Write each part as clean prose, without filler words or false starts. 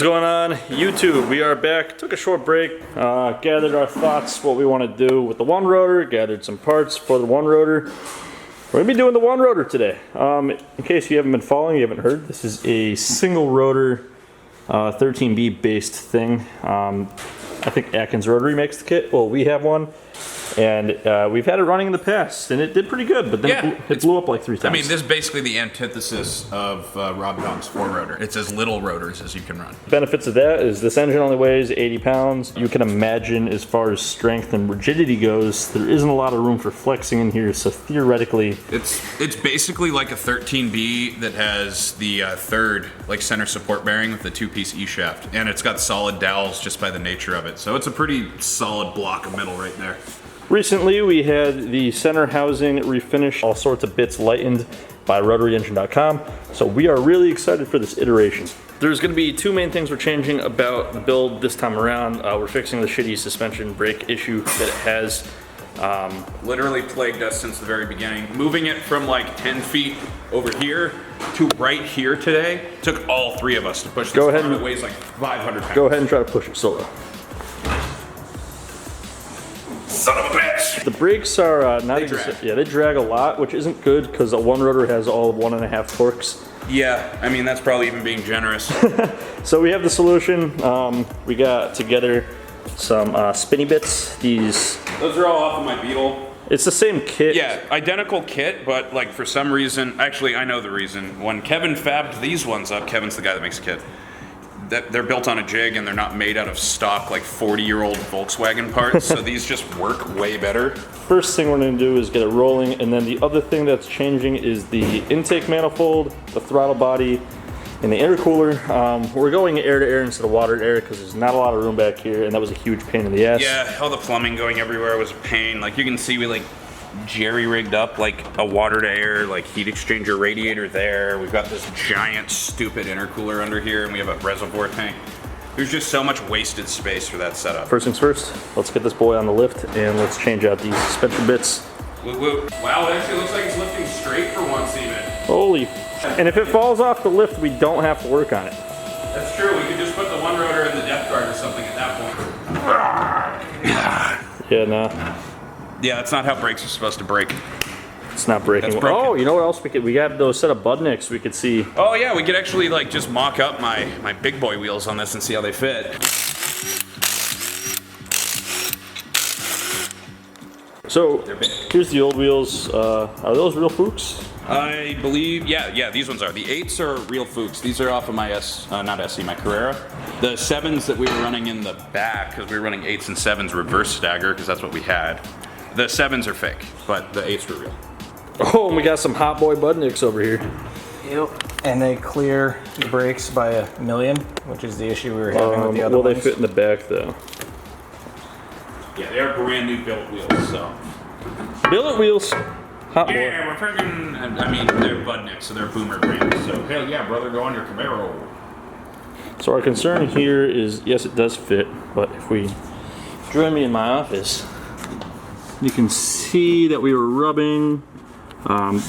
What's going on, YouTube? We are back. Took a short break, gathered our thoughts, what we want to do with the one rotor, gathered some parts for the one rotor. We're going to be doing the one rotor today. In case you haven't been following, you haven't heard, this is a single rotor 13B based thing. I think Atkins Rotary makes the kit. Well, we have one. And we've had it running in the past, and it did pretty good, but then it blew up like 3 times. I mean, this is basically the antithesis of Rob Dong's 4-rotor. It's as little rotors as you can run. Benefits of that is this engine only weighs 80 pounds. You can imagine, as far as strength and rigidity goes, there isn't a lot of room for flexing in here, so theoretically... It's basically like a 13B that has the third like center support bearing with the 2-piece E-shaft, and it's got solid dowels just by the nature of it. So it's a pretty solid block of metal right there. Recently, we had the center housing refinished, all sorts of bits lightened by RotaryEngine.com, so we are really excited for this iteration. There's going to be 2 main things we're changing about the build this time around. We're fixing the shitty suspension brake issue that it has. Literally plagued us since the very beginning. Moving it from like 10 feet over here to right here today took all 3 of us to push this car that weighs like 500 pounds. Go ahead and try to push it solo. Son of a bitch! The brakes are not exactly, they drag a lot, which isn't good because the one rotor has all 1.5 torques. Yeah, I mean, that's probably even being generous. So we have the solution. We got together some spinny bits. Those are all off of my Beetle. It's the same kit. Yeah, identical kit, but like for some reason, actually I know the reason. When Kevin fabbed these ones up, Kevin's the guy that makes the kit. They're built on a jig and they're not made out of stock like 40-year-old Volkswagen parts, so these just work way better. First thing we're going to do is get it rolling, and then the other thing that's changing is the intake manifold, the throttle body, and the intercooler. We're going air to air instead of water to air because there's not a lot of room back here, and that was a huge pain in the ass. Yeah, all the plumbing going everywhere was a pain. Like you can see, we like jerry-rigged up like a water-to-air like heat exchanger radiator there. We've got this giant stupid intercooler under here, and we have a reservoir tank. There's just so much wasted space for that setup. First things first, let's get this boy on the lift and let's change out these suspension bits. Woo woo. Wow, it actually looks like it's lifting straight for once even. Holy. And if it falls off the lift, we don't have to work on it. That's true, we could just put the one rotor in the depth guard or something at that point. Yeah, nah. Yeah, that's not how brakes are supposed to brake. It's not braking. Oh, you know what else we could? We got those set of Budniks we could see. Oh yeah, we could actually like just mock up my big boy wheels on this and see how they fit. So here's the old wheels. Are those real Fuchs? I believe, yeah, these ones are. The 8s are real Fuchs. These are off of my my Carrera. The 7s that we were running in the back, because we were running 8s and 7s reverse stagger, because that's what we had. The 7s are fake, but the 8s were real. Oh, and we got some Hot Boy Budniks over here. Yep. And they clear the brakes by 1,000,000, which is the issue we were having with the other ones. They fit in the back though? Yeah, they're brand new billet wheels, so. Billet wheels? Hot Boy. Yeah, we're freaking, I mean, they're Budniks, so they're Boomer brand, so hell yeah, brother, go on your Camaro. So our concern here is, yes, it does fit, but if we join me in my office, you can see that we were rubbing.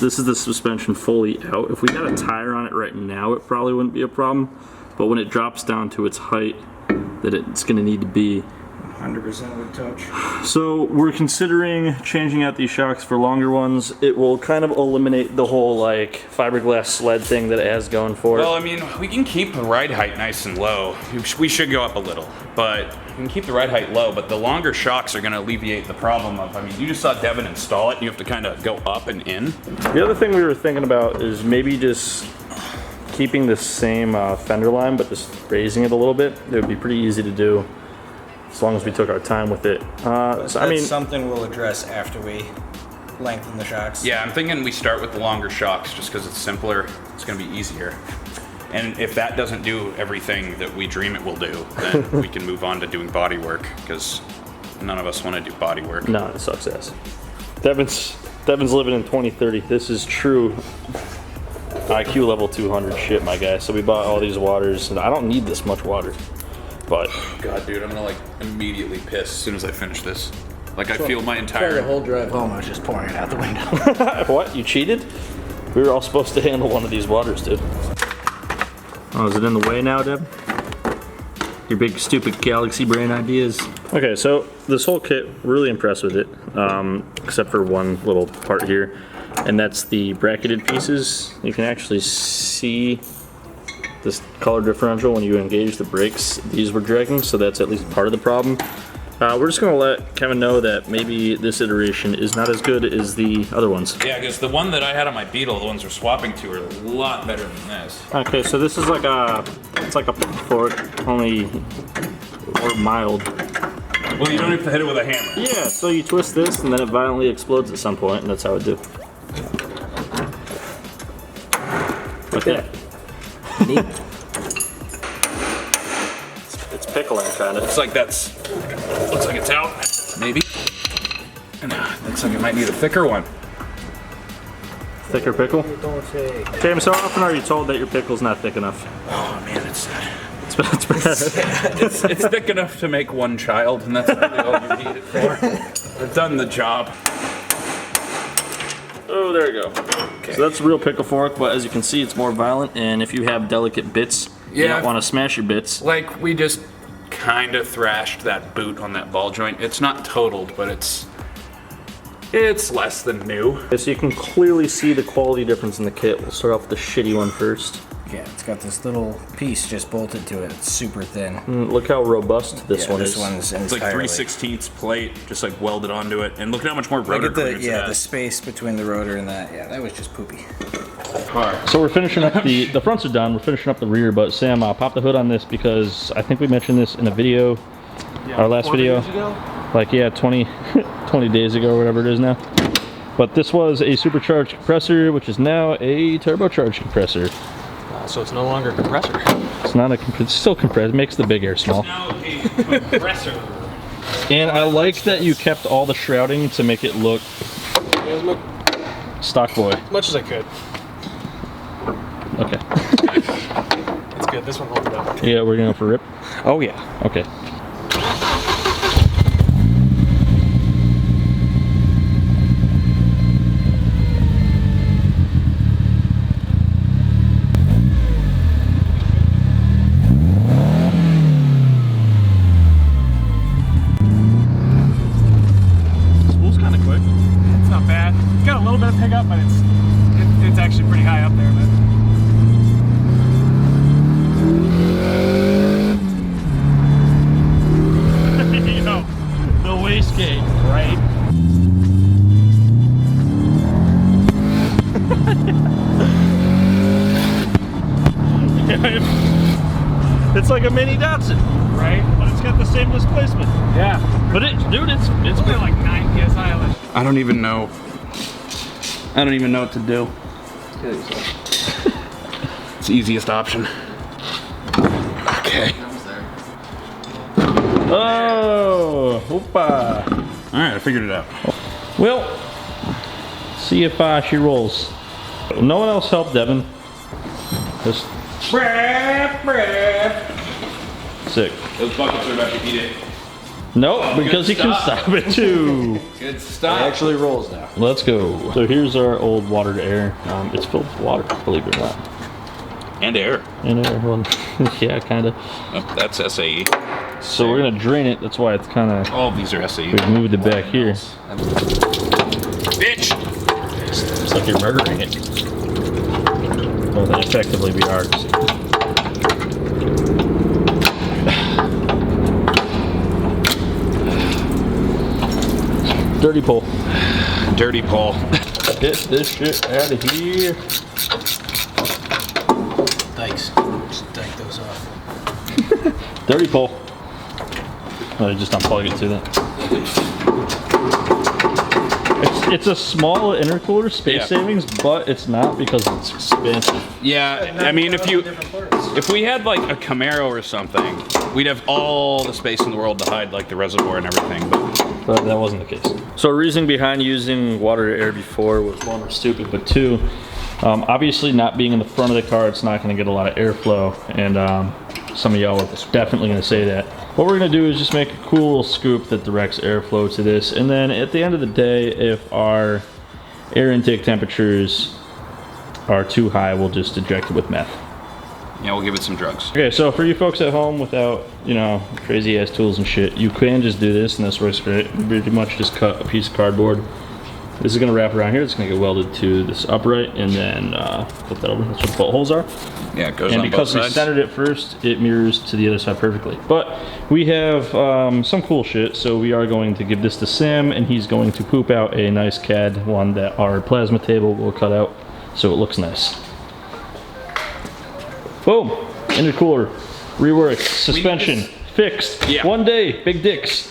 This is the suspension fully out. If we got a tire on it right now, it probably wouldn't be a problem. But when it drops down to its height that it's going to need to be, 100% would touch. So we're considering changing out these shocks for longer ones. It will kind of eliminate the whole like fiberglass sled thing that it has going for it. Well, I mean, we can keep the ride height nice and low. We should go up a little, but we can keep the ride height low, but the longer shocks are going to alleviate the problem of, I mean, you just saw Devin install it, and you have to kind of go up and in. The other thing we were thinking about is maybe just keeping the same fender line, but just raising it a little bit. It would be pretty easy to do, as long as we took our time with it. So I mean, something we'll address after we lengthen the shocks. Yeah, I'm thinking we start with the longer shocks just because it's simpler. It's going to be easier. And if that doesn't do everything that we dream it will do, then we can move on to doing body work, because none of us want to do body work. No, it sucks ass. Devin's living in 2030. This is true IQ level 200 shit, my guy. So we bought all these waters, and I don't need this much water. But God, dude, I'm gonna like immediately piss as soon as I finish this. Like I feel my entire the whole drive home, I was just pouring it out the window. What? You cheated? We were all supposed to handle one of these waters, dude. Oh, is it in the way now, Deb? your big stupid Galaxy brand ideas. Okay, so this whole kit, really impressed with it, except for one little part here, and that's the bracketed pieces. You can actually see this color differential when you engage the brakes. These were dragging, so that's at least part of the problem. We're just gonna let Kevin know that maybe this iteration is not as good as the other ones. Yeah, because the one that I had on my Beetle, the ones we're swapping to, are a lot better than this. Okay, so this is like it's like a fork, only more mild. Well, you don't have to hit it with a hammer. Yeah, so you twist this and then it violently explodes at some point, and that's how it do. Like that. Neat. It's pickling, kind of. Looks like looks like it's out, maybe. And looks like it might need a thicker one. Thicker pickle? James, how often are you told that your pickle's not thick enough? Oh man, it's It's thick enough to make one child, and that's really all you need it for. I've done the job. Oh, there you go. Okay. So that's a real pickle fork, but as you can see, it's more violent, and if you have delicate bits, you don't want to smash your bits. Like, we just kind of thrashed that boot on that ball joint. It's not totaled, but it's less than new. Okay, so you can clearly see the quality difference in the kit. We'll start off with the shitty one first. Yeah, it's got this little piece just bolted to it. It's super thin. Look how robust this one is. This one's It's like 3/16 plate, just like welded onto it. And look at how much more rotor Look at clearance it has. the space between the rotor and that. Yeah, that was just poopy. So we're finishing up the fronts are done. We're finishing up the rear, but Sam, pop the hood on this because I think we mentioned this in a video, our last video, like 20 days ago or whatever it is now. But this was a supercharged compressor, which is now a turbocharged compressor. So it's no longer a compressor. It's not a it's still compressed. It makes the big air small. Now a compressor. And I like that you kept all the shrouding to make it look stock boy. As much as I could. Okay. It's good. This one holds it up. Yeah, we're going for rip. Oh yeah. Okay. Spool's kind of quick. It's not bad. It's got a little bit of pickup, but it's actually pretty high up there. But Yo, the wastegate, right? It's like a mini Datsun, right? but it's got the same displacement. Yeah. But it's Only like 9 psi lift. I don't even know what to do. It's the easiest option. Okay. Oh, whoopa. All right, I figured it out. Well, see if she rolls. No one else helped Devin. Just sick. Those buckets are about to eat it. Nope, because he can stop it too. Good It stuff. actually rolls now. Let's go. So here's our old water to air. It's filled with water, believe it or not. And air. And air, well, yeah, kind of. Oh, that's SAE. So we're gonna drain it. That's why it's kind of. All of these are SAE. We've moved it back here. Bitch! It's like you're murdering it. Well, that effectively be ours. Dirty pull. Dirty Paul. Get this shit out of here. Dikes. Just dike those off. Dirty pull. Oh, just unplug it to that. It's a small intercooler, space savings, but it's not because it's expensive. Yeah, I mean, if we had like a Camaro or something, we'd have all the space in the world to hide like the reservoir and everything, But that wasn't the case. So reasoning behind using water to air before was one, we're stupid, but two, obviously not being in the front of the car, it's not gonna get a lot of airflow, and some of y'all are definitely gonna say that. What we're gonna do is just make a cool little scoop that directs airflow to this, and then at the end of the day, if our air intake temperatures are too high, we'll just eject it with meth. Yeah, we'll give it some drugs. Okay, so for you folks at home without, you know, crazy ass tools and shit, you can just do this, and this works great. You pretty much just cut a piece of cardboard. This is gonna wrap around here. It's gonna get welded to this upright, and then flip that over. That's what the bolt holes are. Yeah, it goes and on because both we sides. centered it first, it mirrors to the other side perfectly. But we have some cool shit, so we are going to give this to Sam, and he's going to poop out a nice CAD one that our plasma table will cut out, so it looks nice. Boom! Intercooler, reworked, suspension, fixed. Yeah. One day, big dicks.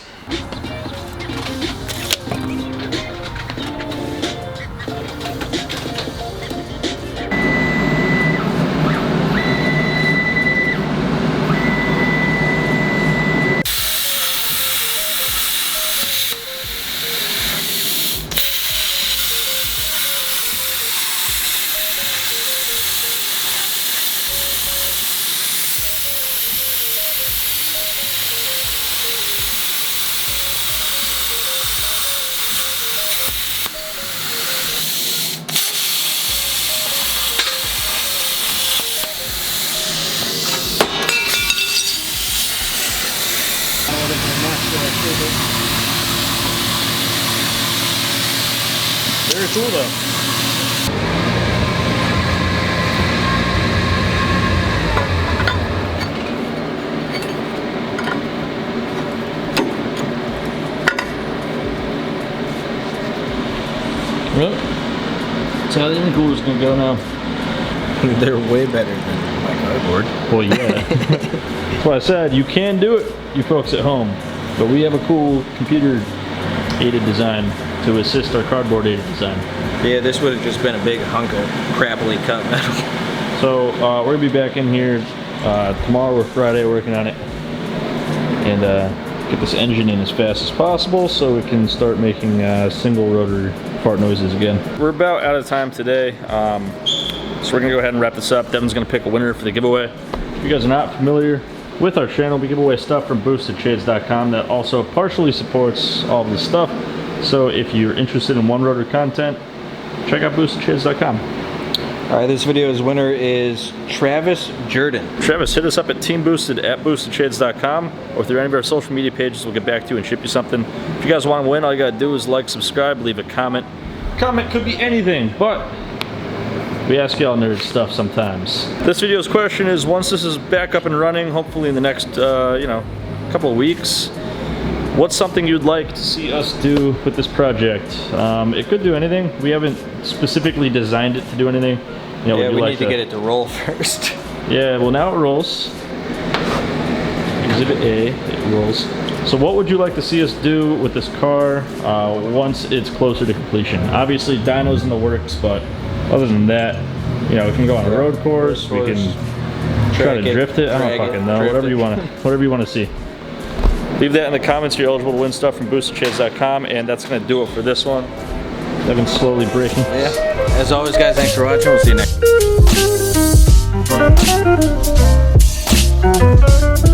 Very cool though. Well, that's how the intercooler's gonna go now. They're way better than my cardboard. Well, yeah. That's why I said you can do it, you folks at home. But we have a cool computer-aided design to assist our cardboard-aided design. Yeah, this would have just been a big hunk of crappily cut metal. So we're gonna be back in here tomorrow or Friday working on it, and get this engine in as fast as possible so we can start making single rotor fart noises again. We're about out of time today, so we're gonna go ahead and wrap this up. Devin's gonna pick a winner for the giveaway. If you guys are not familiar with our channel, we give away stuff from boostedshades.com that also partially supports all of this stuff. So if you're interested in one rotor content, check out boostedshades.com. All right, this video's winner is Travis Jordan. Travis, hit us up at Teamboosted at boostedshades.com, or through any of our social media pages. We'll get back to you and ship you something. If you guys want to win, all you gotta do is like, subscribe, leave a comment. Comment could be anything, but we ask y'all nerd stuff sometimes. This video's question is, once this is back up and running, hopefully in the next you know, couple of weeks, what's something you'd like to see us do with this project? It could do anything. We haven't specifically designed it to do anything. You know, Yeah, would we you need like to get it to roll first. Yeah, well now it rolls. Exhibit A, it rolls. So what would you like to see us do with this car once it's closer to completion? Obviously dyno's in the works, but other than that, you know, we can go on a road course, we can try to drift it. I don't fucking know. Whatever you want to see. Leave that in the comments. You're eligible to win stuff from boostedshades.com, and that's going to do it for this one. Devin's slowly breaking. Yeah. As always, guys, thanks for watching. We'll see you next.